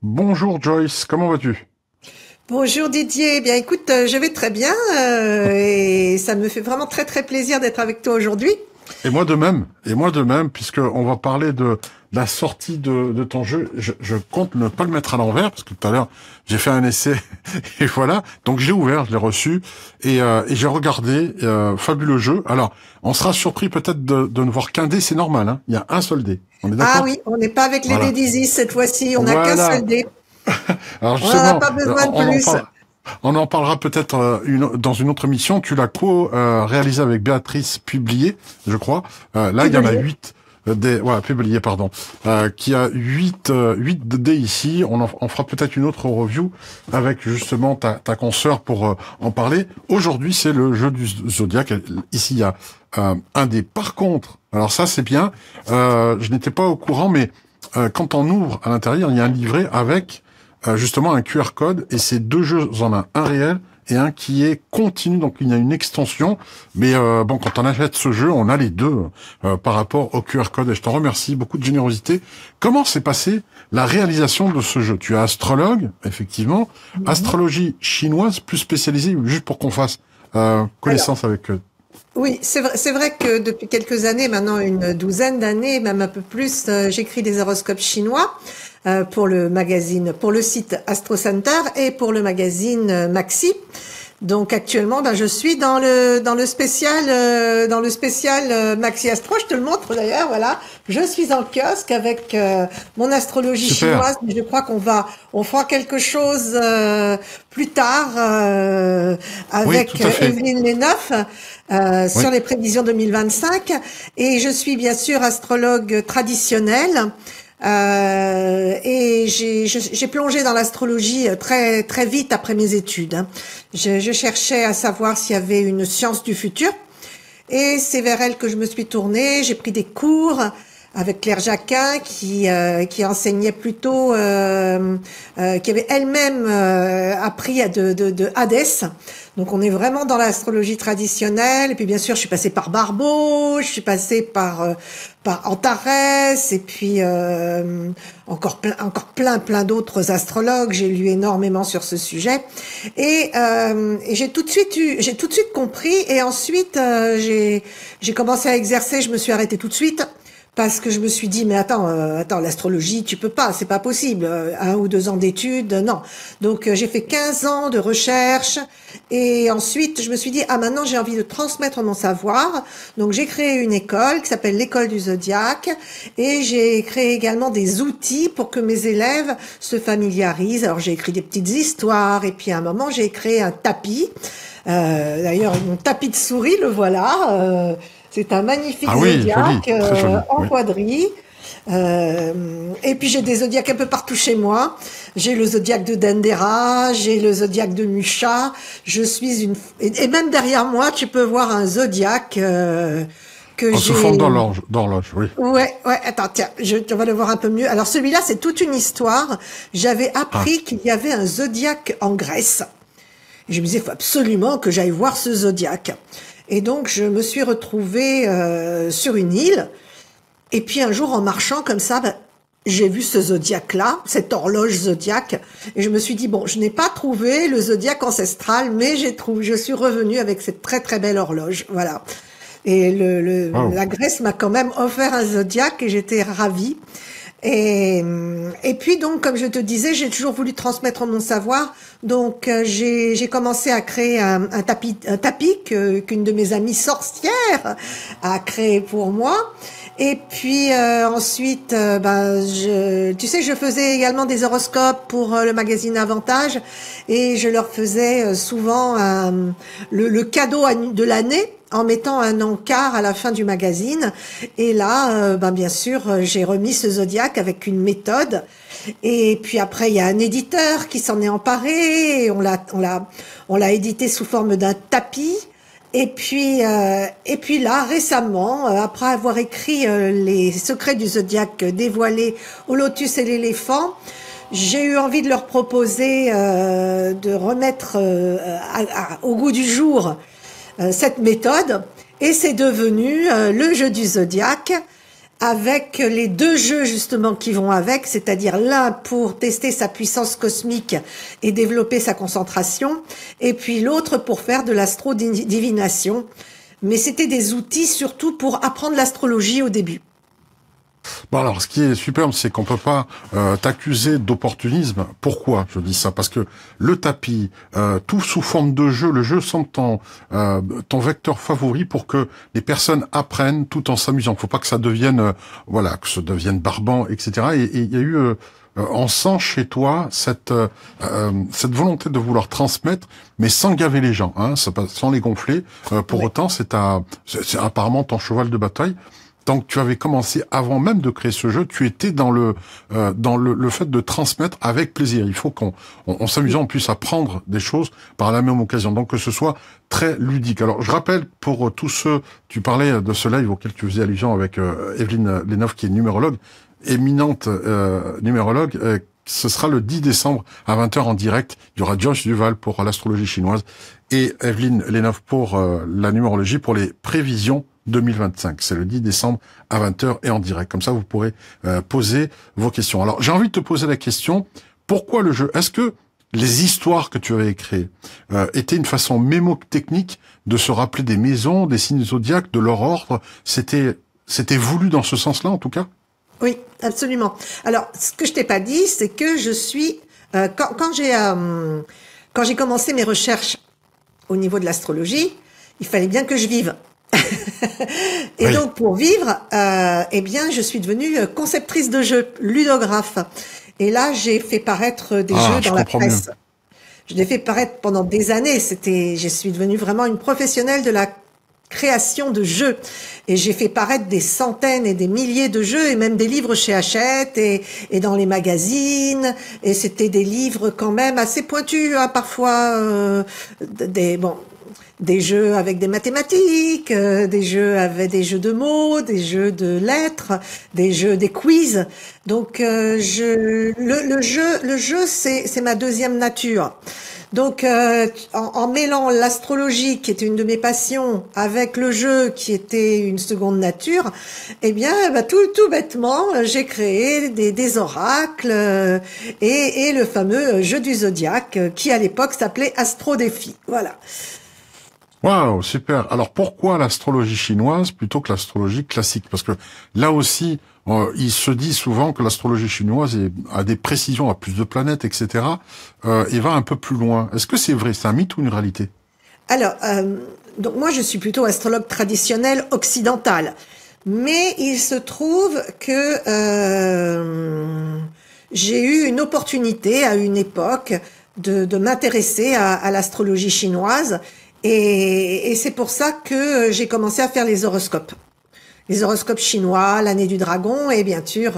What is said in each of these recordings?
Bonjour Joyce, comment vas-tu? Bonjour Didier, eh bien écoute, je vais très bien et ça me fait vraiment très très plaisir d'être avec toi aujourd'hui. Et moi de même, puisque on va parler de la sortie de ton jeu. Je compte ne pas le mettre à l'envers, parce que tout à l'heure, j'ai fait un essai, et voilà. Donc j'ai ouvert, je l'ai reçu, et j'ai regardé, fabuleux jeu. Alors, on sera surpris peut-être de ne voir qu'un dé, c'est normal, hein. Il y a un seul dé. On est Ah d'accord? oui, on n'est pas avec les dés Voilà. d'Isis cette fois-ci, on n'a qu'un seul Voilà. dé. Alors On n'en a justement, pas besoin de on en plus. parle. On en parlera peut-être dans une autre émission. Tu l'as co-réalisé avec Béatrice Publié, je crois. Là, il y en a Publié. huit. Ouais, Publié, pardon. Qui a huit de dés ici. On fera peut-être une autre review avec justement ta consoeur pour en parler. Aujourd'hui, c'est le jeu du Zodiac. Ici, il y a un dé. Par contre, alors ça, c'est bien. Je n'étais pas au courant, mais quand on ouvre à l'intérieur, il y a un livret avec justement un QR code, et ces deux jeux en a un réel et un qui est continu, donc il y a une extension, mais bon, quand on achète ce jeu, on a les deux par rapport au QR code, et je t'en remercie, beaucoup de générosité. Comment s'est passée la réalisation de ce jeu? Tu es astrologue, effectivement, Mhm. astrologie chinoise plus spécialisée, juste pour qu'on fasse Alors, connaissance avec... oui, c'est vrai que depuis quelques années, maintenant une douzaine d'années, même un peu plus, j'écris des horoscopes chinois pour le magazine, pour le site Astro Center et pour le magazine Maxi. Donc actuellement, ben, je suis dans le spécial Maxi Astro. Je te le montre d'ailleurs. Voilà, je suis en kiosque avec mon astrologie Super. chinoise. Mais je crois on fera quelque chose plus tard Oui, tout avec à fait. Evelyne Leneuf sur Oui. les prévisions 2025. Et je suis bien sûr astrologue traditionnelle. Et j'ai plongé dans l'astrologie très très vite après mes études, hein. Je cherchais à savoir s'il y avait une science du futur, et c'est vers elle que je me suis tournée. J'ai pris des cours avec Claire Jacquin qui enseignait plutôt, qui avait elle-même appris de Hadès. Donc on est vraiment dans l'astrologie traditionnelle. Et puis bien sûr, je suis passée par Barbeau, je suis passée par Antares, et puis encore plein d'autres astrologues. J'ai lu énormément sur ce sujet, et j'ai tout de suite compris. Et ensuite, j'ai commencé à exercer. Je me suis arrêtée tout de suite. Parce que je me suis dit, mais attends, l'astrologie, tu peux pas, c'est pas possible, 1 ou 2 ans d'études, non. Donc j'ai fait 15 ans de recherche, et ensuite je me suis dit, ah maintenant j'ai envie de transmettre mon savoir. Donc j'ai créé une école qui s'appelle l'école du zodiaque, et j'ai créé également des outils pour que mes élèves se familiarisent. Alors j'ai écrit des petites histoires, et puis à un moment j'ai créé un tapis. D'ailleurs, mon tapis de souris, le voilà. C'est un magnifique Ah oui, joli, zodiaque très joli, en oui. quadrille. Et puis j'ai des zodiaques un peu partout chez moi. J'ai le zodiaque de Dendera, j'ai le zodiaque de Musha. Je suis une et même derrière moi, tu peux voir un zodiaque que Sous forme j'ai. d'horloge, oui. Ouais, ouais. Attends, tiens, on va le voir un peu mieux. Alors celui-là, c'est toute une histoire. J'avais Ah, appris qu'il y avait un zodiaque en Grèce. Je me disais, il faut absolument que j'aille voir ce zodiaque. Et donc, je me suis retrouvée sur une île. Et puis, un jour, en marchant comme ça, ben, j'ai vu ce zodiaque-là, cette horloge zodiaque. Et je me suis dit, bon, je n'ai pas trouvé le zodiaque ancestral, mais je suis revenue avec cette très, très belle horloge. Voilà. Et wow. la Grèce m'a quand même offert un zodiaque, et j'étais ravie. Et, et puis donc, comme je te disais, j'ai toujours voulu transmettre mon savoir. Donc, j'ai commencé à créer un tapis qu'une de mes amies sorcières a créé pour moi. Et puis ensuite, tu sais, je faisais également des horoscopes pour le magazine Avantage, et je leur faisais souvent le cadeau de l'année en mettant un encart à la fin du magazine. Et là, bien sûr, j'ai remis ce zodiaque avec une méthode. Et puis après, il y a un éditeur qui s'en est emparé, et on l'a édité sous forme d'un tapis. Et puis là, récemment, après avoir écrit les secrets du zodiaque dévoilés au lotus et l'éléphant, j'ai eu envie de leur proposer de remettre au goût du jour cette méthode, et c'est devenu le jeu du zodiaque. avec les deux jeux justement qui vont avec, c'est-à-dire l'un pour tester sa puissance cosmique et développer sa concentration, et puis l'autre pour faire de l'astro-divination. Mais c'était des outils surtout pour apprendre l'astrologie au début. Bon alors, ce qui est superbe, c'est qu'on peut pas t'accuser d'opportunisme. Pourquoi je dis ça? Parce que le tapis, tout sous forme de jeu, le jeu semble ton vecteur favori pour que les personnes apprennent tout en s'amusant. Faut pas que ça devienne, voilà, que ça devienne barbant, etc. Et il y a eu, on sent chez toi cette volonté de vouloir transmettre, mais sans gaver les gens, hein, sans les gonfler. Pour autant, c'est apparemment ton cheval de bataille. Donc tu avais commencé avant même de créer ce jeu, tu étais dans le fait de transmettre avec plaisir. Il faut qu'on s'amusant, on puisse apprendre des choses par la même occasion. Donc que ce soit très ludique. Alors je rappelle pour tous ceux, tu parlais de ce live auquel tu faisais allusion avec Evelyne Lenoff qui est numérologue, éminente numérologue. Ce sera le 10 décembre à 20h en direct. Il y aura Josh Duval pour l'astrologie chinoise et Evelyne Lenoff pour la numérologie, pour les prévisions 2025. C'est le 10 décembre à 20h et en direct. Comme ça, vous pourrez poser vos questions. Alors, j'ai envie de te poser la question, pourquoi le jeu? Est-ce que les histoires que tu avais créées étaient une façon mémotechnique de se rappeler des maisons, des signes zodiaques, de leur ordre? C'était voulu dans ce sens-là, en tout cas? Oui, absolument. Alors, ce que je t'ai pas dit, c'est que je suis... quand j'ai commencé mes recherches au niveau de l'astrologie, il fallait bien que je vive. Et oui. Donc pour vivre, eh bien, je suis devenue conceptrice de jeux, ludographe. Et là, j'ai fait paraître des jeux dans la presse. Mieux. Je l'ai fait paraître pendant des années. Je suis devenue vraiment une professionnelle de la création de jeux. Et j'ai fait paraître des centaines et des milliers de jeux et même des livres chez Hachette et dans les magazines. Et c'était des livres quand même assez pointus, hein, parfois des jeux avec des mathématiques, des jeux avec des jeux de mots, des jeux de lettres, des quiz. Donc le jeu c'est ma deuxième nature. Donc en mêlant l'astrologie qui était une de mes passions avec le jeu qui était une seconde nature, eh bien tout bêtement, j'ai créé des oracles et le fameux jeu du zodiaque qui à l'époque s'appelait Astro Défi. Voilà. Waouh, super. Alors pourquoi l'astrologie chinoise plutôt que l'astrologie classique? Parce que là aussi, il se dit souvent que l'astrologie chinoise a des précisions, a plus de planètes, etc. Et va un peu plus loin. Est-ce que c'est vrai? C'est un mythe ou une réalité? Alors, donc moi je suis plutôt astrologue traditionnel occidental. Mais il se trouve que j'ai eu une opportunité à une époque de m'intéresser à l'astrologie chinoise. Et c'est pour ça que j'ai commencé à faire les horoscopes. Les horoscopes chinois, l'année du dragon, et bien sûr,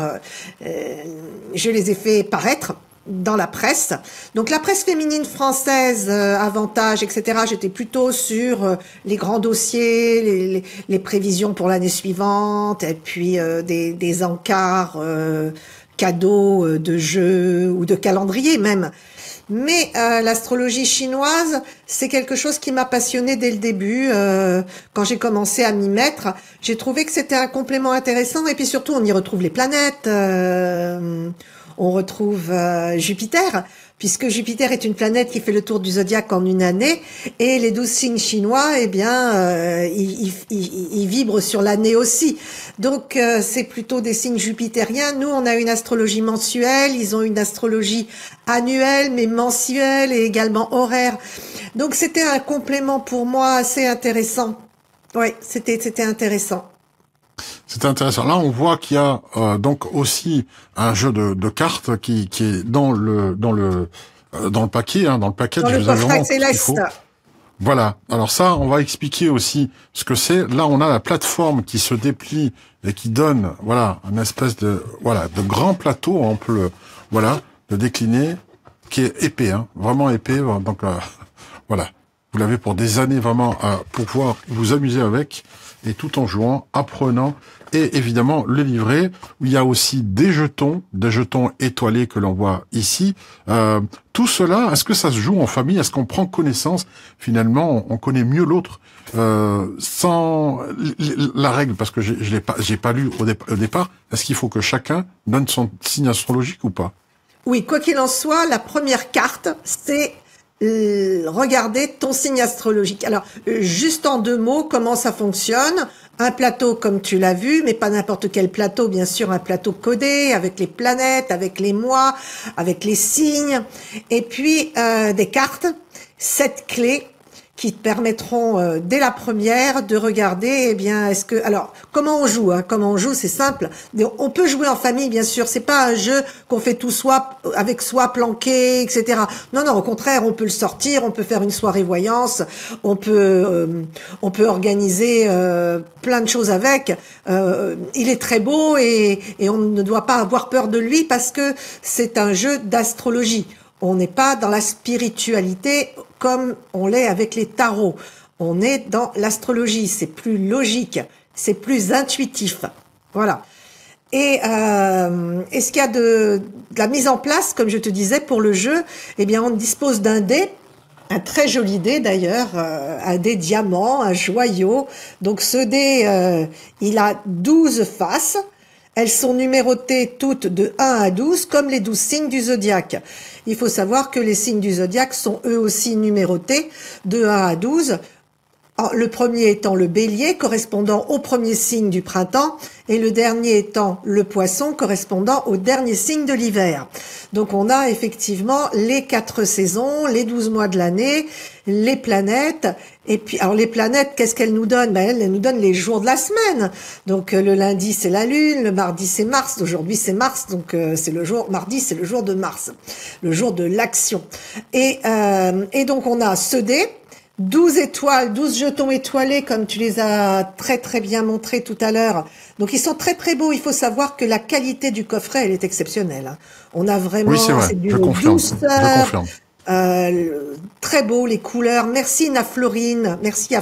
je les ai fait paraître dans la presse. Donc la presse féminine française, Avantage, etc., j'étais plutôt sur les grands dossiers, les prévisions pour l'année suivante, et puis des encarts cadeaux de jeux ou de calendrier même. Mais l'astrologie chinoise, c'est quelque chose qui m'a passionnée dès le début. Quand j'ai commencé à m'y mettre, j'ai trouvé que c'était un complément intéressant. Et puis surtout, on y retrouve les planètes. On retrouve Jupiter, puisque Jupiter est une planète qui fait le tour du zodiaque en une année. Et les 12 signes chinois, eh bien, ils vibrent sur l'année aussi. Donc, c'est plutôt des signes jupitériens. Nous, on a une astrologie mensuelle. Ils ont une astrologie annuelle, mais mensuelle et également horaire. Donc, c'était un complément pour moi assez intéressant. Oui, c'était intéressant. C'est intéressant. Là, on voit qu'il y a donc aussi un jeu de cartes qui est dans le paquet, hein, dans le paquet. Dans le coffret céleste. Voilà. Alors ça, on va expliquer aussi ce que c'est. Là, on a la plateforme qui se déplie et qui donne, voilà, une espèce de grand plateau. On peut le décliner, qui est épais, hein, vraiment épais. Donc voilà, vous l'avez pour des années vraiment pour pouvoir vous amuser avec. Et tout en jouant, apprenant et évidemment le livret où il y a aussi des jetons étoilés que l'on voit ici. Tout cela, est-ce que ça se joue en famille? Est-ce qu'on prend connaissance? Finalement, on connaît mieux l'autre sans la règle, parce que j'ai pas lu au départ. Est-ce qu'il faut que chacun donne son signe astrologique ou pas? Oui, quoi qu'il en soit, la première carte, c'est regarder ton signe astrologique. Alors, juste en 2 mots, comment ça fonctionne? Un plateau, comme tu l'as vu, mais pas n'importe quel plateau, bien sûr, un plateau codé, avec les planètes, avec les mois, avec les signes, et puis des cartes, 7 clés, qui te permettront dès la première de regarder, eh bien, alors, comment on joue, hein? Comment on joue, c'est simple. On peut jouer en famille, bien sûr. C'est pas un jeu qu'on fait tout soi, avec soi planqué, etc. Non, non, au contraire, on peut le sortir, on peut faire une soirée voyance, on peut organiser plein de choses avec. Il est très beau et on ne doit pas avoir peur de lui parce que c'est un jeu d'astrologie. On n'est pas dans la spiritualité comme on l'est avec les tarots. On est dans l'astrologie. C'est plus logique, c'est plus intuitif. Voilà. Et ce qu'il y a de la mise en place, comme je te disais, pour le jeu, eh bien, on dispose d'un dé, un très joli dé d'ailleurs, un dé diamant, un joyau. Donc ce dé, il a 12 faces. Elles sont numérotées toutes de 1 à 12, comme les 12 signes du zodiaque. Il faut savoir que les signes du zodiaque sont eux aussi numérotés de 1 à 12. Le premier étant le bélier, correspondant au premier signe du printemps, et le dernier étant le poisson, correspondant au dernier signe de l'hiver. Donc on a effectivement les 4 saisons, les 12 mois de l'année, les planètes, et puis alors les planètes, qu'est-ce qu'elles nous donnent? Ben, elles nous donnent les jours de la semaine. Donc le lundi c'est la Lune, le mardi c'est Mars, aujourd'hui c'est Mars, donc c'est le jour, mardi c'est le jour de Mars, le jour de l'action. Et donc on a ce dé, 12 étoiles, 12 jetons étoilés, comme tu les as très très bien montrés tout à l'heure. Donc ils sont très très beaux. Il faut savoir que la qualité du coffret, elle est exceptionnelle, hein. On a vraiment, oui, c'est vrai. d'une douceur. Je confirme. Très beau, les couleurs. Merci à Florine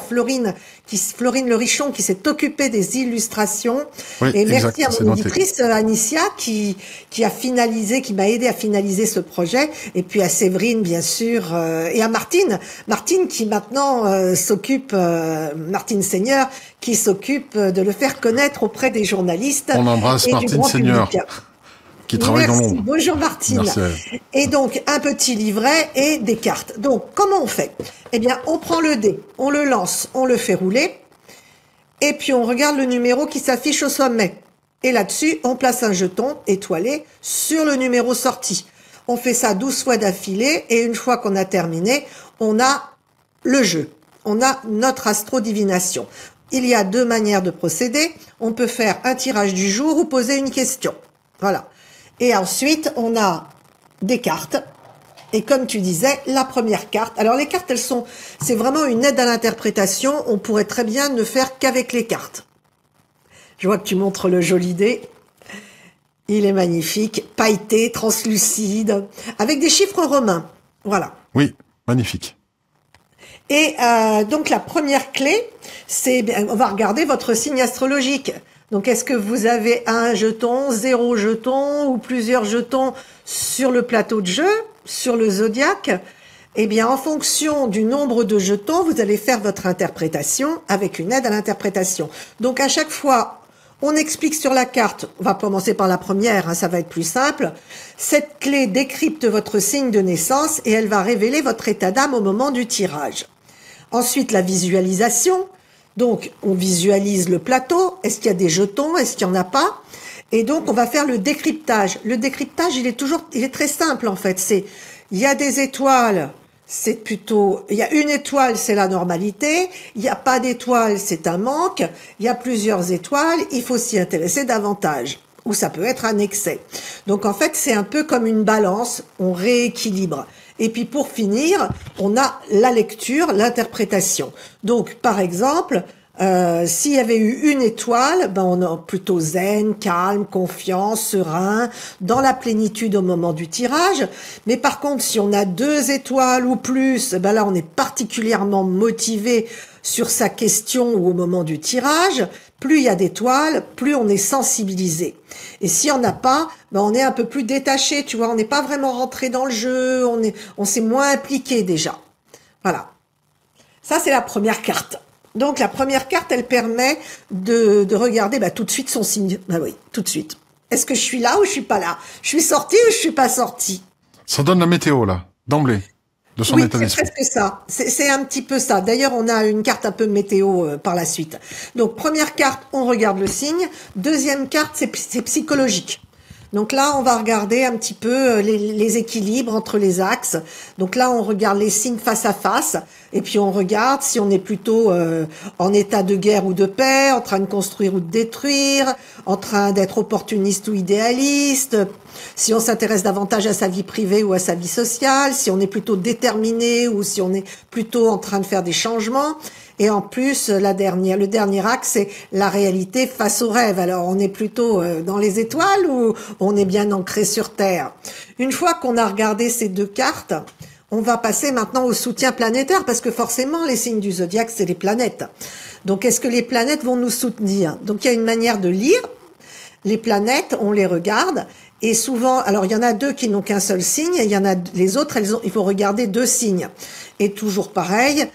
Florine Le Richon qui s'est occupée des illustrations. Oui, et exact, merci à mon éditrice Anicia qui m'a aidé à finaliser ce projet. Et puis à Séverine, bien sûr, et à Martine qui maintenant s'occupe, Martine Seigneur, qui s'occupe de le faire connaître auprès des journalistes. On embrasse et Martine du grand Seigneur. public. Qui travaille dans l'ombre. Bonjour Martine. Merci. Et donc, un petit livret et des cartes. Donc, comment on fait? Eh bien, on prend le dé, on le lance, on le fait rouler, et puis on regarde le numéro qui s'affiche au sommet. Et là-dessus, on place un jeton étoilé sur le numéro sorti. On fait ça 12 fois d'affilée, et une fois qu'on a terminé, on a le jeu. On a notre astro-divination. Il y a 2 manières de procéder. On peut faire un tirage du jour ou poser une question. Voilà. Et ensuite, on a des cartes. Et comme tu disais, la première carte. Alors, les cartes, c'est vraiment une aide à l'interprétation. On pourrait très bien ne faire qu'avec les cartes. Je vois que tu montres le joli dé. Il est magnifique, pailleté, translucide, avec des chiffres romains. Voilà. Oui, magnifique. Et donc, la première clé, on va regarder votre signe astrologique. Donc, est-ce que vous avez un jeton, 0 jeton ou plusieurs jetons sur le plateau de jeu, sur le zodiaque? Eh bien, en fonction du nombre de jetons, vous allez faire votre interprétation avec une aide à l'interprétation. Donc, à chaque fois, on explique sur la carte, on va commencer par la première, hein, ça va être plus simple. Cette clé décrypte votre signe de naissance et elle va révéler votre état d'âme au moment du tirage. Ensuite, la visualisation. Donc, on visualise le plateau. Est-ce qu'il y a des jetons? Est-ce qu'il n'y en a pas? Et donc, on va faire le décryptage. Le décryptage, il est très simple, en fait. Il y a des étoiles, il y a une étoile, c'est la normalité. Il n'y a pas d'étoile, c'est un manque. Il y a plusieurs étoiles, il faut s'y intéresser davantage. Ou ça peut être un excès. Donc, en fait, c'est un peu comme une balance. On rééquilibre. Et puis pour finir, on a la lecture, l'interprétation. Donc par exemple, S'il y avait eu une étoile, ben on est plutôt zen, calme, confiant, serein, dans la plénitude au moment du tirage. Mais par contre, si on a 2 étoiles ou plus, ben là on est particulièrement motivé sur sa question ou au moment du tirage. Plus il y a d'étoiles, plus on est sensibilisé. Et si on n'a pas, ben on est un peu plus détaché, tu vois, on n'est pas vraiment rentré dans le jeu, on s'est moins impliqué déjà. Voilà. Ça, c'est la première carte. Donc, la première carte, elle permet de regarder tout de suite son signe. Ben oui, tout de suite. Est-ce que je suis là ou je suis pas là? Je suis sortie ou je suis pas sortie? Ça donne la météo, là, d'emblée, de son état d'esprit. C'est presque ça. C'est un petit peu ça. D'ailleurs, on a une carte un peu météo par la suite. Donc, première carte, on regarde le signe. Deuxième carte, c'est psychologique. Donc là, on va regarder un petit peu les équilibres entre les axes. Donc là, on regarde les signes face à face. Et puis, on regarde si on est plutôt en état de guerre ou de paix, en train de construire ou de détruire, en train d'être opportuniste ou idéaliste, si on s'intéresse davantage à sa vie privée ou à sa vie sociale, si on est plutôt déterminé ou si on est plutôt en train de faire des changements. Et en plus, le dernier axe, c'est la réalité face au rêve. Alors, on est plutôt dans les étoiles ou on est bien ancré sur Terre? Une fois qu'on a regardé ces 2 cartes, on va passer maintenant au soutien planétaire parce que forcément, les signes du zodiaque, c'est les planètes. Donc, est-ce que les planètes vont nous soutenir? Donc, il y a une manière de lire. Les planètes, on les regarde. Et souvent, alors il y en a 2 qui n'ont qu'un seul signe, et il y en a les autres, il faut regarder 2 signes. Et toujours pareil,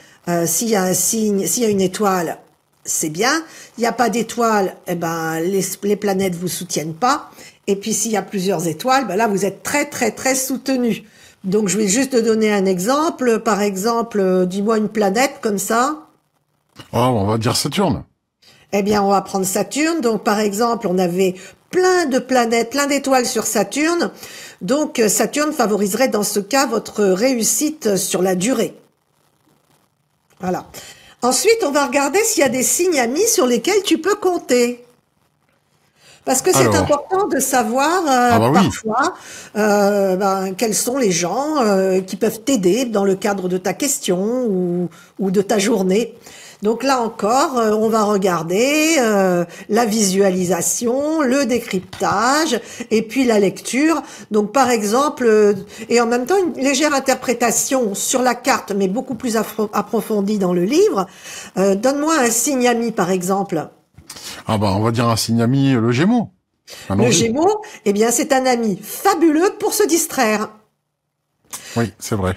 s'il y a un signe, s'il y a une étoile, c'est bien. Il n'y a pas d'étoile, eh ben les planètes vous soutiennent pas. Et puis s'il y a plusieurs étoiles, ben là vous êtes très très très soutenu. Donc je vais juste te donner un exemple. Par exemple, dis-moi une planète comme ça. Oh, on va dire Saturne. Eh bien, on va prendre Saturne. Donc, par exemple, on avait plein de planètes, plein d'étoiles sur Saturne. Donc, Saturne favoriserait dans ce cas votre réussite sur la durée. Voilà. Ensuite, on va regarder s'il y a des signes amis sur lesquels tu peux compter. Parce que c'est important de savoir parfois quels sont les gens qui peuvent t'aider dans le cadre de ta question ou de ta journée. Donc là encore, on va regarder la visualisation, le décryptage et puis la lecture. Donc par exemple, et en même temps une légère interprétation sur la carte, mais beaucoup plus approfondie dans le livre. Donne-moi un signe ami par exemple. Ah on va dire un signe ami, le Gémeaux. Le Gémeaux, eh bien c'est un ami fabuleux pour se distraire. Oui, c'est vrai.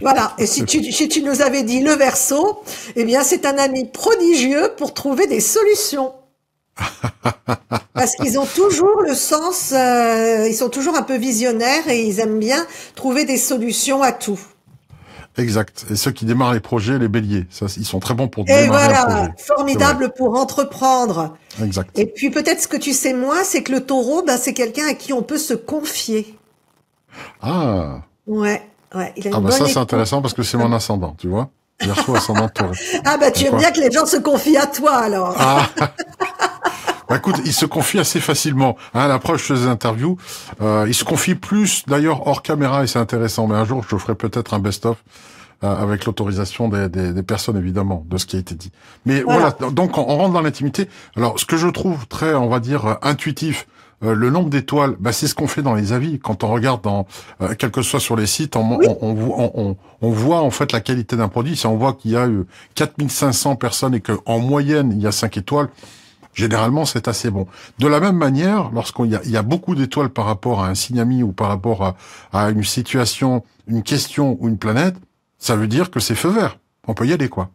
Voilà. Et si tu nous avais dit le Verseau, eh bien, c'est un ami prodigieux pour trouver des solutions. Parce qu'ils ont toujours le sens, ils sont toujours un peu visionnaires et ils aiment bien trouver des solutions à tout. Exact. Et ceux qui démarrent les projets, les béliers, ça, ils sont très bons pour démarrer un projet. Et voilà, formidable pour entreprendre. Exact. Et puis peut-être ce que tu sais moins, c'est que le Taureau, c'est quelqu'un à qui on peut se confier. Ah. Ouais. Ouais, il a une bonne ça c'est intéressant parce que c'est mon ascendant, tu vois. Verseau, ascendant, Taureau. Tu aimes bien que les gens se confient à toi alors. Écoute, il se confie assez facilement. À l'approche des interviews, il se confie plus d'ailleurs hors caméra et c'est intéressant. Mais un jour, je ferai peut-être un best-of avec l'autorisation des personnes évidemment de ce qui a été dit. Mais voilà, donc on rentre dans l'intimité. Alors, ce que je trouve très, on va dire, intuitif. Le nombre d'étoiles, c'est ce qu'on fait dans les avis. Quand on regarde dans, quel que soit sur les sites, on voit en fait la qualité d'un produit. Si on voit qu'il y a 4500 personnes et qu'en moyenne il y a 5 étoiles, généralement c'est assez bon. De la même manière, lorsqu'il y a beaucoup d'étoiles par rapport à un signe ami ou par rapport à une situation, une question ou une planète, ça veut dire que c'est feu vert. On peut y aller, quoi.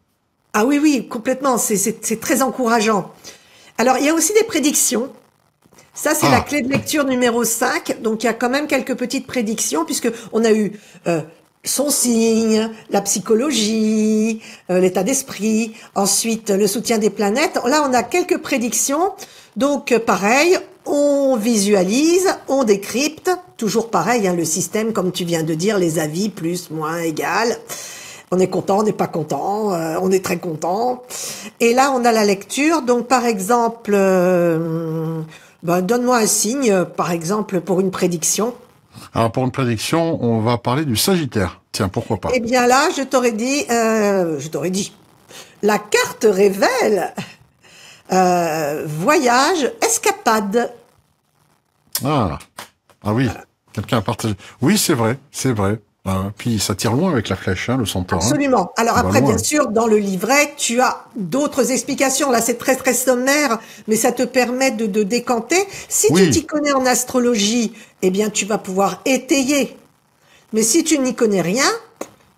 Ah oui, complètement. C'est très encourageant. Alors il y a aussi des prédictions. Ça, c'est la clé de lecture numéro 5. Donc, il y a quand même quelques petites prédictions puisque on a eu son signe, la psychologie, l'état d'esprit, ensuite le soutien des planètes. Là, on a quelques prédictions. Donc, pareil, on visualise, on décrypte. Toujours pareil, le système, comme tu viens de dire, les avis, plus, moins, égal. On est content, on n'est pas content, on est très content. Et là, on a la lecture. Donc, par exemple... donne-moi un signe, par exemple, pour une prédiction. Alors, pour une prédiction, on va parler du Sagittaire. Tiens, pourquoi pas? Eh bien là, je t'aurais dit, La carte révèle voyage, escapade. Ah, ah oui, quelqu'un a partagé. Oui, c'est vrai, c'est vrai. Puis ça tire loin avec la flèche, hein, le centaure. Absolument. Alors Ça va après, loin. bien sûr, dans le livret, tu as d'autres explications. Là, c'est très très sommaire, mais ça te permet de décanter. Si tu Oui, t'y connais en astrologie, eh bien, tu vas pouvoir étayer. Mais si tu n'y connais rien,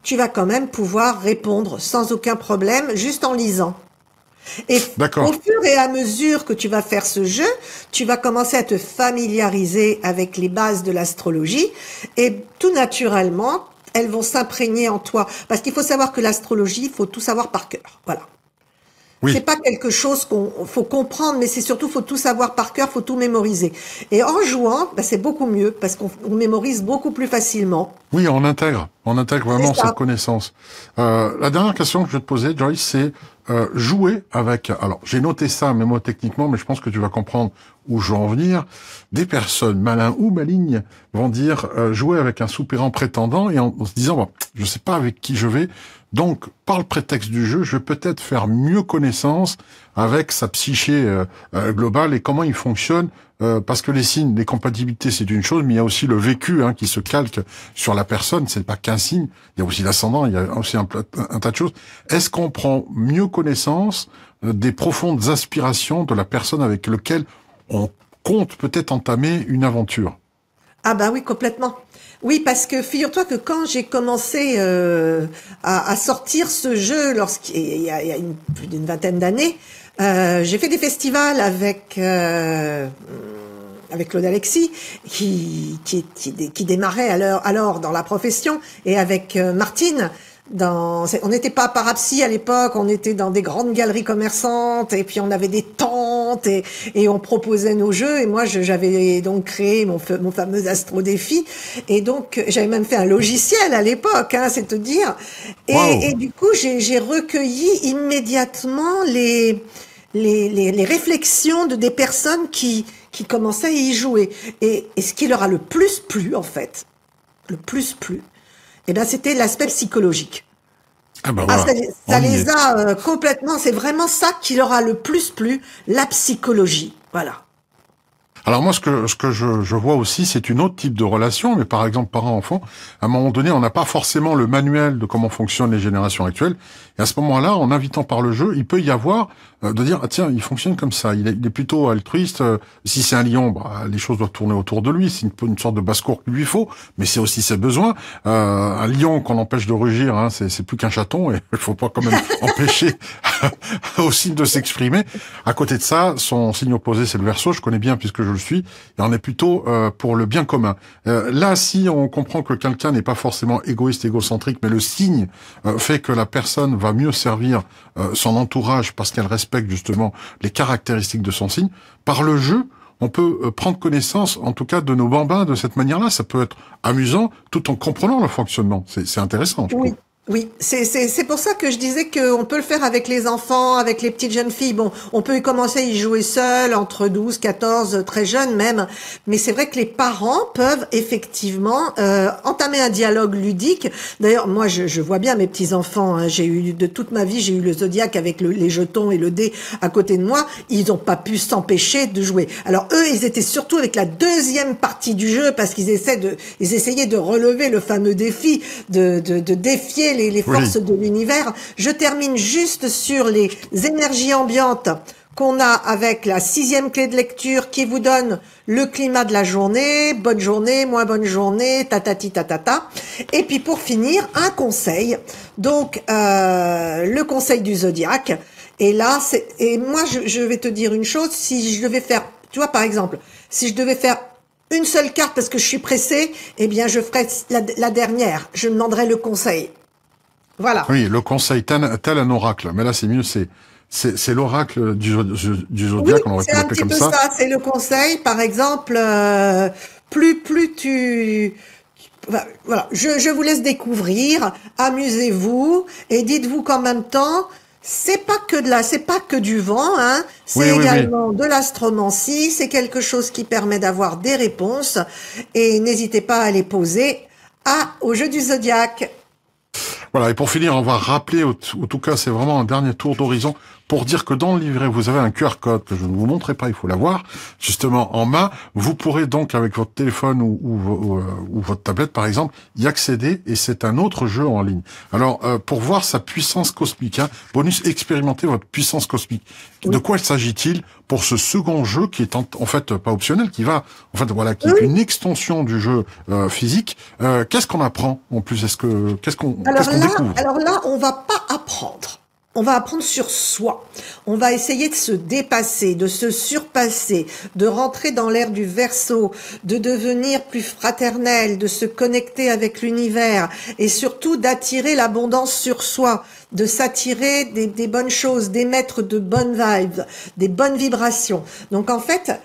tu vas quand même pouvoir répondre sans aucun problème, juste en lisant. Et au d'accord. fur et à mesure que tu vas faire ce jeu, tu vas commencer à te familiariser avec les bases de l'astrologie et tout naturellement, elles vont s'imprégner en toi. Parce qu'il faut savoir que l'astrologie, il faut tout savoir par cœur. Voilà. C'est Oui. pas quelque chose qu'on faut comprendre, mais c'est surtout faut tout savoir par cœur, faut tout mémoriser. Et en jouant, bah, c'est beaucoup mieux parce qu'on mémorise beaucoup plus facilement. Oui, on intègre C'est vraiment cette ça. connaissance. La dernière question que je vais te poser, Joyce, c'est jouer avec. Alors, j'ai noté ça mémotechniquement, mais je pense que tu vas comprendre où je veux en venir. Des personnes malins ou malignes vont dire jouer avec un soupirant prétendant et en se disant bon, je sais pas avec qui je vais. Donc, par le prétexte du jeu, je vais peut-être faire mieux connaissance avec sa psyché globale et comment il fonctionne. Parce que les signes, les compatibilités, c'est une chose, mais il y a aussi le vécu qui se calque sur la personne. C'est pas qu'un signe. Il y a aussi l'ascendant. Il y a aussi un tas de choses. Est-ce qu'on prend mieux connaissance des profondes aspirations de la personne avec laquelle on compte peut-être entamer une aventure? Ah bah oui, complètement. Oui, parce que figure-toi que quand j'ai commencé à sortir ce jeu, il y a plus d'une vingtaine d'années, j'ai fait des festivals avec Claude Alexis, qui démarrait alors dans la profession, et avec Martine. On n'était pas à Parapsy à l'époque, on était dans des grandes galeries commerçantes, et puis on avait des tentes, et on proposait nos jeux, et moi j'avais donc créé mon fameux Astro Défi, et donc j'avais même fait un logiciel à l'époque, c'est te dire, Waouh! et du coup j'ai recueilli immédiatement les réflexions des personnes qui commençaient à y jouer, et ce qui leur a le plus plu en fait, le plus plu, eh ben, c'était l'aspect psychologique. Ah ben Ah, voilà, ça on y les est. a complètement, c'est vraiment ça qui leur a le plus plu, la psychologie. Voilà. Alors moi, ce que je vois aussi, c'est une autre type de relation, mais par exemple parent-enfant, à un moment donné, on n'a pas forcément le manuel de comment fonctionnent les générations actuelles, et à ce moment-là, en invitant par le jeu, il peut y avoir de dire, ah, tiens, il fonctionne comme ça, il est plutôt altruiste, si c'est un lion, bah, les choses doivent tourner autour de lui, c'est une sorte de basse-cour qu'il lui faut, mais c'est aussi ses besoins. Un lion qu'on empêche de rugir, c'est plus qu'un chaton, et il faut pas quand même empêcher aussi de s'exprimer. À côté de ça, son signe opposé, c'est le Verseau, je connais bien puisque je le suis, et on est plutôt pour le bien commun. Là, si on comprend que quelqu'un n'est pas forcément égoïste, égocentrique, mais le signe fait que la personne va mieux servir son entourage parce qu'elle respecte justement les caractéristiques de son signe, par le jeu, on peut prendre connaissance, en tout cas, de nos bambins de cette manière-là. Ça peut être amusant, tout en comprenant le fonctionnement. C'est intéressant, je trouve. Oui, oui, c'est pour ça que je disais qu'on peut le faire avec les enfants, avec les petites jeunes filles. Bon, on peut y commencer à y jouer seul, entre 12, 14, très jeunes même. Mais c'est vrai que les parents peuvent effectivement entamer un dialogue ludique. D'ailleurs, moi, je vois bien mes petits-enfants. J'ai eu, de toute ma vie, j'ai eu le zodiaque avec les jetons et le dé à côté de moi. Ils n'ont pas pu s'empêcher de jouer. Alors eux, ils étaient surtout avec la deuxième partie du jeu parce qu'ils essayaient de relever le fameux défi, de défier les Oui, forces de l'univers. Je termine juste sur les énergies ambiantes qu'on a avec la 6e clé de lecture qui vous donne le climat de la journée, bonne journée, moins bonne journée, tatati tatata. Et puis pour finir, un conseil. Donc le conseil du zodiaque. Et là, et moi je vais te dire une chose. Si je devais faire, tu vois par exemple, si je devais faire une seule carte parce que je suis pressée, eh bien je ferais la dernière. Je demanderais le conseil. Voilà. oui, le conseil tel un oracle. Mais là, c'est mieux, c'est l'oracle du Oui, zodiaque, on aurait c'est pu un l'appeler petit comme peu ça. ça. C'est le conseil. Par exemple, plus voilà. Je vous laisse découvrir. Amusez-vous et dites-vous qu'en même temps, c'est pas que du vent, Oui, C'est oui, oui. également de l'astromancie. C'est quelque chose qui permet d'avoir des réponses. Et n'hésitez pas à les poser au jeu du zodiaque. Voilà, et pour finir, on va rappeler, en tout cas, c'est vraiment un dernier tour d'horizon, pour dire que dans le livret, vous avez un QR code que je ne vous montrerai pas, il faut l'avoir, justement en main. Vous pourrez donc, avec votre téléphone ou votre tablette, par exemple, y accéder, et c'est un autre jeu en ligne. Alors, pour voir sa puissance cosmique, hein, bonus, expérimentez votre puissance cosmique. Oui. De quoi s'agit-il pour ce second jeu qui est en fait pas optionnel, qui va, en fait, voilà, qui est une extension du jeu physique. Qu'est-ce qu'on apprend en plus? Qu'est-ce qu'on découvre? Alors là, on va pas apprendre. On va apprendre sur soi. On va essayer de se dépasser, de se surpasser, de rentrer dans l'ère du Verseau, de devenir plus fraternel, de se connecter avec l'univers et surtout d'attirer l'abondance sur soi, de s'attirer des bonnes choses, d'émettre de bonnes vibes, des bonnes vibrations. Donc en fait,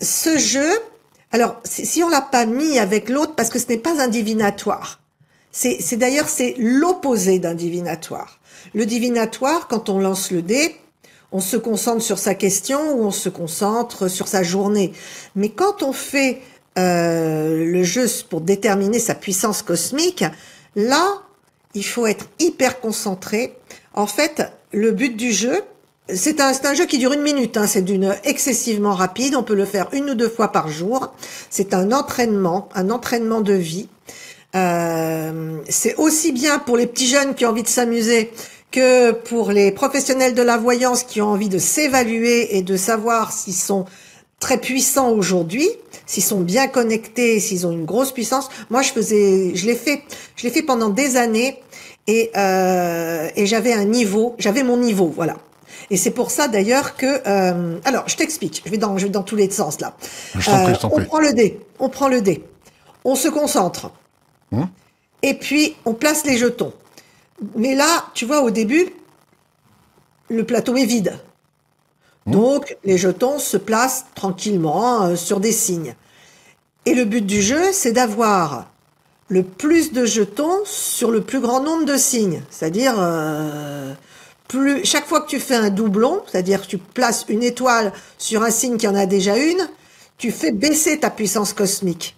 ce jeu, alors si on l'a pas mis avec l'autre, parce que ce n'est pas un divinatoire. C'est d'ailleurs, c'est l'opposé d'un divinatoire. Le divinatoire, quand on lance le dé, on se concentre sur sa question ou on se concentre sur sa journée. Mais quand on fait le jeu pour déterminer sa puissance cosmique, là, il faut être hyper concentré. En fait, le but du jeu, c'est un jeu qui dure 1 minute, hein, c'est excessivement rapide, on peut le faire 1 ou 2 fois par jour. C'est un entraînement de vie. C'est aussi bien pour les petits jeunes qui ont envie de s'amuser que pour les professionnels de la voyance qui ont envie de s'évaluer et de savoir s'ils sont très puissants aujourd'hui, s'ils sont bien connectés, s'ils ont une grosse puissance. Moi, je l'ai fait pendant des années et j'avais mon niveau, voilà. Et c'est pour ça d'ailleurs que, alors, je t'explique, je vais dans tous les sens là. On prend le dé, on se concentre. Et puis, on place les jetons. Mais là, tu vois, au début, le plateau est vide. Donc, les jetons se placent tranquillement sur des signes. Et le but du jeu, c'est d'avoir le plus de jetons sur le plus grand nombre de signes. C'est-à-dire, chaque fois que tu fais un doublon, c'est-à-dire que tu places une étoile sur un signe qui en a déjà une, tu fais baisser ta puissance cosmique.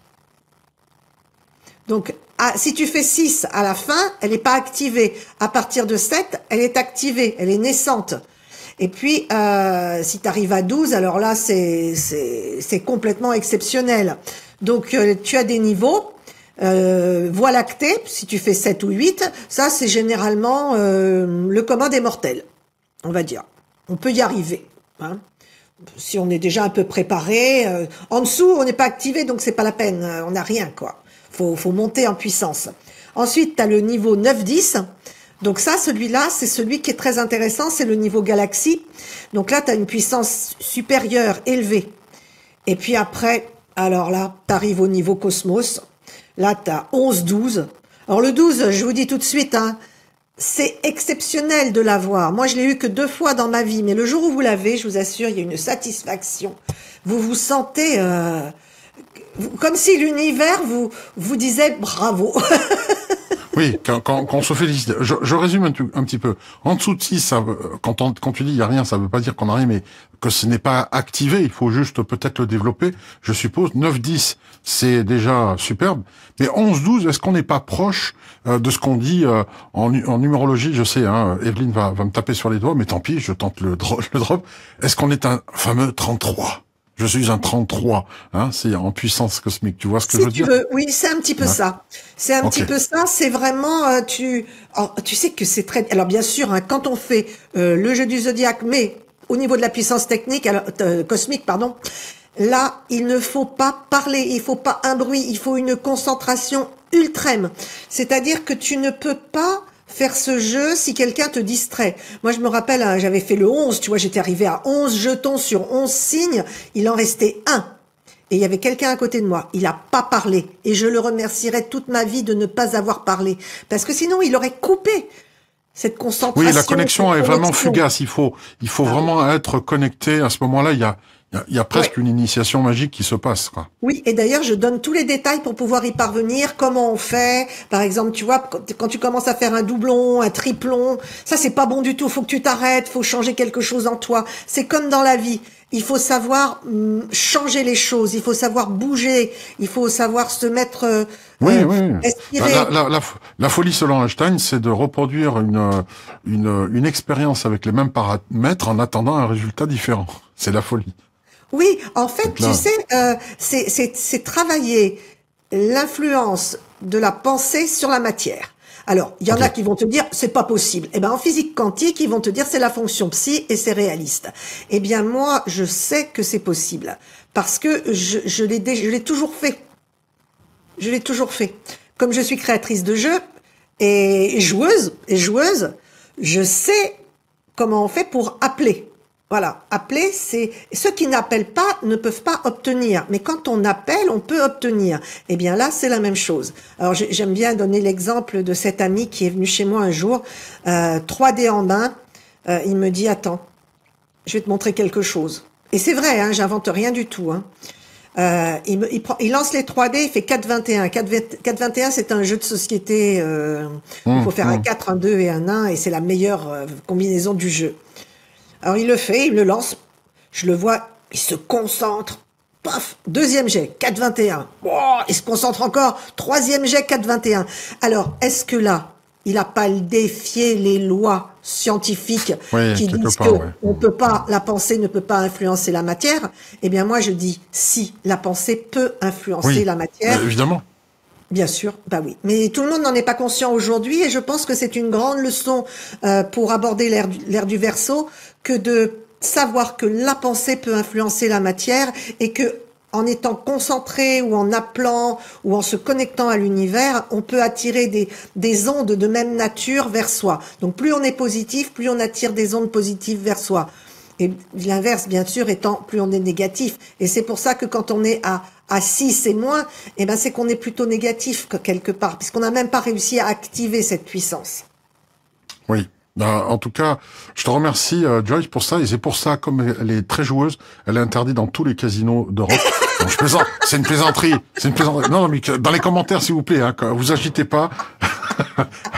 Donc, si tu fais 6 à la fin, elle n'est pas activée. À partir de 7, elle est activée, elle est naissante. Et puis, si tu arrives à 12, alors là, c'est complètement exceptionnel. Donc, tu as des niveaux. Voie lactée, si tu fais 7 ou 8, ça, c'est généralement le commun des mortels, on va dire. On peut y arriver, hein. Si on est déjà un peu préparé. En dessous, on n'est pas activé, donc c'est pas la peine. On n'a rien, quoi. Faut monter en puissance. Ensuite, tu as le niveau 9-10. Donc ça, celui-là, c'est celui qui est très intéressant, c'est le niveau galaxie. Donc là, tu as une puissance supérieure, élevée. Et puis après, alors là, tu arrives au niveau cosmos. Là, tu as 11-12. Alors le 12, je vous dis tout de suite, hein, c'est exceptionnel de l'avoir. Moi, je l'ai eu que 2 fois dans ma vie. Mais le jour où vous l'avez, je vous assure, il y a une satisfaction. Vous vous sentez... comme si l'univers vous disait bravo. Oui, quand on se félicite. Je résume un petit peu. En dessous de 6, quand tu dis il y a rien, ça veut pas dire qu'on a rien, mais que ce n'est pas activé. Il faut juste peut-être le développer. Je suppose 9-10, c'est déjà superbe. Mais 11-12, est-ce qu'on n'est pas proche de ce qu'on dit en numérologie? Je sais, hein, Evelyne va me taper sur les doigts, mais tant pis, je tente le drop. Est-ce qu'on est un fameux 33? Je suis un 33, hein, c'est en puissance cosmique. Tu vois ce que je veux dire? Oui, c'est un petit peu ça. C'est un petit peu ça. C'est vraiment, tu sais que c'est très. Alors bien sûr, hein, quand on fait le jeu du zodiaque, mais au niveau de la puissance technique, cosmique, pardon. Là, il ne faut pas parler, il faut pas un bruit, il faut une concentration ultrême. C'est-à-dire que tu ne peux pas faire ce jeu si quelqu'un te distrait. Moi, je me rappelle, hein, j'avais fait le 11, tu vois, j'étais arrivée à 11 jetons sur 11 signes, il en restait un. Et il y avait quelqu'un à côté de moi. Il n'a pas parlé. Et je le remercierai toute ma vie de ne pas avoir parlé. Parce que sinon, il aurait coupé cette concentration. Oui, la connexion est vraiment fugace. Il faut vraiment être connecté. À ce moment-là, il y a presque une initiation magique qui se passe, quoi. Oui, et d'ailleurs, je donne tous les détails pour pouvoir y parvenir, comment on fait. Par exemple, tu vois, quand tu commences à faire un doublon, un triplon, ça, c'est pas bon du tout. Faut que tu t'arrêtes, faut changer quelque chose en toi. C'est comme dans la vie. Il faut savoir changer les choses, il faut savoir bouger, il faut savoir se mettre, Oui, oui. respirer. La folie selon Einstein, c'est de reproduire une expérience avec les mêmes paramètres en attendant un résultat différent. C'est la folie. Oui, en fait, Donc là, tu sais, c'est travailler l'influence de la pensée sur la matière. Alors, il y en a ok. qui vont te dire c'est pas possible. Eh ben en physique quantique, ils vont te dire c'est la fonction psi et c'est réaliste. Eh bien moi, je sais que c'est possible parce que je l'ai toujours fait. Je l'ai toujours fait. Comme je suis créatrice de jeux et joueuse, je sais comment on fait pour appeler. Voilà, appeler, c'est ceux qui n'appellent pas ne peuvent pas obtenir, mais quand on appelle, on peut obtenir. Eh bien là, c'est la même chose. Alors j'aime bien donner l'exemple de cet ami qui est venu chez moi un jour, 3D en main. Il me dit attends, je vais te montrer quelque chose. Et c'est vrai, hein, j'invente rien du tout. Hein. Il lance les 3D, il fait 4-21. 4-21, c'est un jeu de société. Il faut faire un 4, un 2 et un 1, et c'est la meilleure combinaison du jeu. Alors il le fait, il le lance, je le vois, il se concentre, paf, deuxième jet, 4-21, oh, il se concentre encore, troisième jet, 4-21. Alors, est-ce que là, il n'a pas défié les lois scientifiques Oui, qui quelque disent part, que ouais. on peut pas, la pensée ne peut pas influencer la matière? Eh bien moi je dis, si, la pensée peut influencer Oui, la matière. évidemment. Bien sûr, bah oui. Mais tout le monde n'en est pas conscient aujourd'hui et je pense que c'est une grande leçon pour aborder l'ère du Verseau que de savoir que la pensée peut influencer la matière et que en étant concentré ou en appelant ou en se connectant à l'univers, on peut attirer des ondes de même nature vers soi. Donc plus on est positif, plus on attire des ondes positives vers soi. Et l'inverse, bien sûr, étant plus on est négatif. Et c'est pour ça que quand on est à 6 et moins, eh ben, c'est qu'on est plutôt négatif quelque part, puisqu'on n'a même pas réussi à activer cette puissance. Oui. En tout cas, je te remercie, Joyce, pour ça. Et c'est pour ça, comme elle est très joueuse, elle est interdite dans tous les casinos d'Europe. Non, je plaisante. C'est une plaisanterie. C'est une plaisanterie. Non, mais dans les commentaires, s'il vous plaît, hein, vous agitez pas.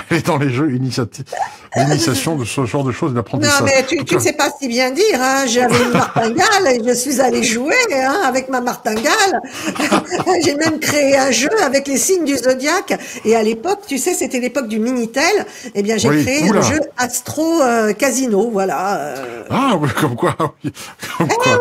Elle est dans les jeux d'initiation de ce genre de choses, Non, d'apprentissage. mais tu ne sais pas si bien dire, hein. J'avais une martingale et je suis allée jouer, hein, avec ma martingale. J'ai même créé un jeu avec les signes du zodiaque. Et à l'époque, tu sais, c'était l'époque du Minitel. Eh bien, j'ai Oui, créé oula. le jeu Astro Casino, voilà. Ah, oui, comme quoi, oui. Comme quoi.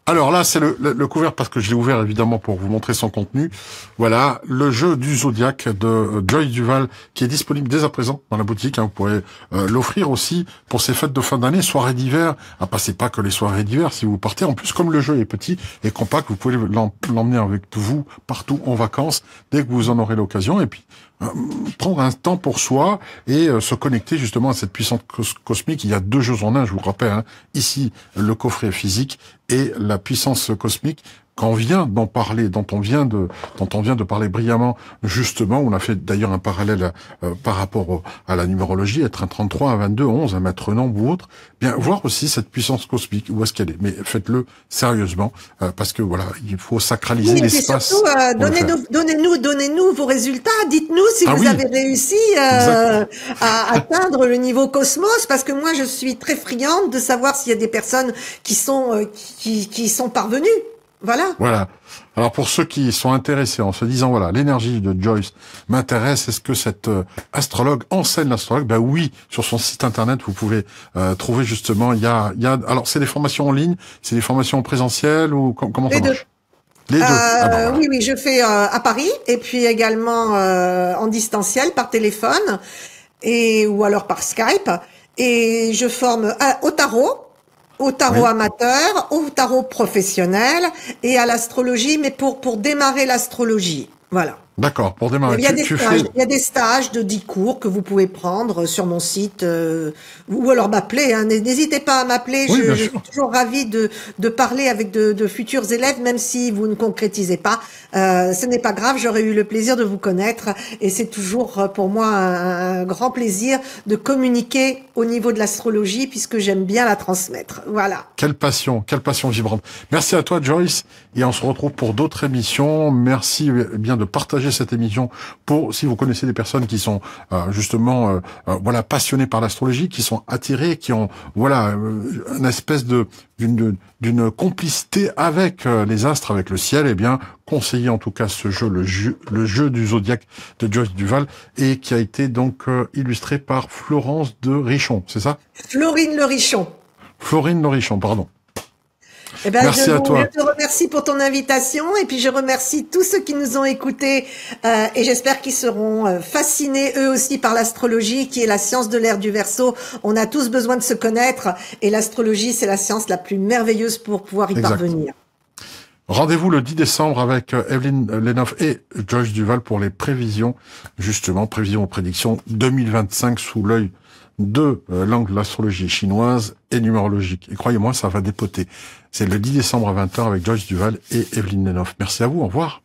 Alors là, c'est le couvert parce que je l'ai ouvert évidemment pour vous montrer son contenu. Voilà, le jeu du Zodiac de Joyce Duval qui est disponible dès à présent dans la boutique. Hein, vous pourrez l'offrir aussi pour ces fêtes de fin d'année, soirées d'hiver. Ah, passez pas que les soirées d'hiver si vous partez. En plus, comme le jeu est petit et compact, vous pouvez l'emmener avec vous partout en vacances dès que vous en aurez l'occasion. Et puis prendre un temps pour soi et se connecter justement à cette puissance cosmique. Il y a deux jeux en un, je vous rappelle. Hein. Ici, le coffret physique et la puissance cosmique qu'on vient d'en parler, dont on vient de parler brillamment, justement. On a fait d'ailleurs un parallèle par rapport à la numérologie, être un 33, un 22, 11, un métronome ou autre. Bien, voir aussi cette puissance cosmique, où est-ce qu'elle est. Mais faites-le sérieusement, parce que voilà, il faut sacraliser Oui, et puis l'espace. surtout, pour le faire. donnez-nous vos résultats. Dites-nous si Ah vous oui, avez réussi exact. à atteindre le niveau cosmos, parce que moi, je suis très friande de savoir s'il y a des personnes qui sont qui sont parvenues. Voilà. Voilà. Alors pour ceux qui sont intéressés en se disant voilà, l'énergie de Joyce m'intéresse, est-ce que cette astrologue enseigne l'astrologue? Ben oui, sur son site internet vous pouvez trouver justement alors c'est des formations en ligne, c'est des formations présentielles ou comment ça Les deux. marche? Les deux. Ah ben voilà. Oui, oui, je fais à Paris et puis également en distanciel par téléphone ou alors par Skype. Et je forme au tarot Oui. amateur, au tarot professionnel et à l'astrologie, mais pour démarrer l'astrologie. Voilà. D'accord, pour démarrer. Il y a Tu fais il y a des stages de 10 cours que vous pouvez prendre sur mon site, ou alors m'appeler, hein. N'hésitez pas à m'appeler, Oui, bien je sûr. suis toujours ravie de parler avec de futurs élèves, même si vous ne concrétisez pas. Ce n'est pas grave, j'aurais eu le plaisir de vous connaître et c'est toujours pour moi un grand plaisir de communiquer au niveau de l'astrologie puisque j'aime bien la transmettre. Voilà. quelle passion vibrante. Merci à toi Joyce et on se retrouve pour d'autres émissions. Merci bien de partager partagez cette émission pour, si vous connaissez des personnes qui sont justement voilà passionnées par l'astrologie, qui sont attirées, qui ont voilà une espèce d'une complicité avec les astres, avec le ciel, eh bien, conseillez en tout cas ce jeu, le jeu du zodiaque de Joyce Duval, et qui a été donc illustré par Florence de Richon, c'est ça? Florine Le Richon. Florine Le Richon, pardon. Eh ben, Merci à toi. Je te remercie pour ton invitation et puis je remercie tous ceux qui nous ont écoutés et j'espère qu'ils seront fascinés eux aussi par l'astrologie qui est la science de l'ère du Verseau. On a tous besoin de se connaître et l'astrologie c'est la science la plus merveilleuse pour pouvoir y parvenir. Rendez-vous le 10 décembre avec Evelyne Lenoff et Joyce Duval pour les prévisions, justement, prévisions ou prédictions 2025 sous l'œil de l'angle de l'astrologie chinoise et numérologique. Et croyez-moi, ça va dépoter. C'est le 10 décembre à 20h avec Joyce Duval et Evelyne Lenoff. Merci à vous, au revoir.